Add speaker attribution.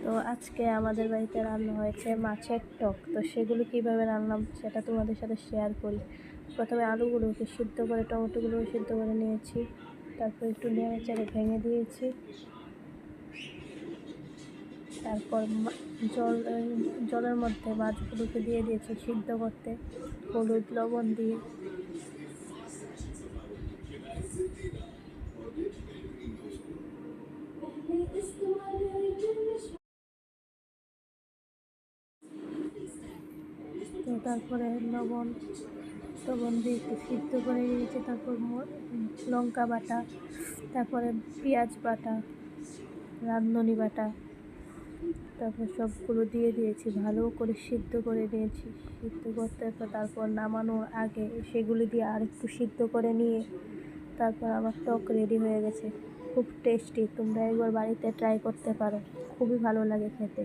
Speaker 1: তো আজকে আমাদের বাড়িতে রান্না হয়েছে মাছের টক। তো সেগুলো কীভাবে রান্নাম সেটা তোমাদের সাথে শেয়ার করি। প্রথমে আলুগুলোকে সিদ্ধ করে, টমেটোগুলো সিদ্ধ করে নিয়েছি, তারপর একটু নেড়ে চেড়ে ভেঙে দিয়েছি। তারপর জলের মধ্যে মাছগুলোকে দিয়ে দিয়েছি সিদ্ধ করতে, হলুদ লবণ দিয়ে। তো তারপরে লবণ দিয়ে একটু সিদ্ধ করে নিয়েছি। তারপর লঙ্কা বাটা, তারপরে পেঁয়াজ বাটা, রাঁধুনি বাটা, তারপর সবগুলো দিয়ে দিয়েছি, ভালো করে সিদ্ধ করে নিয়েছি। সিদ্ধ করতে তারপর নামানোর আগে সেগুলি দিয়ে আরেকটু সিদ্ধ করে নিয়ে তারপর আমার টক রেডি হয়ে গেছে। খুব টেস্টি, তোমরা একবার বাড়িতে ট্রাই করতে পারো, খুবই ভালো লাগে খেতে।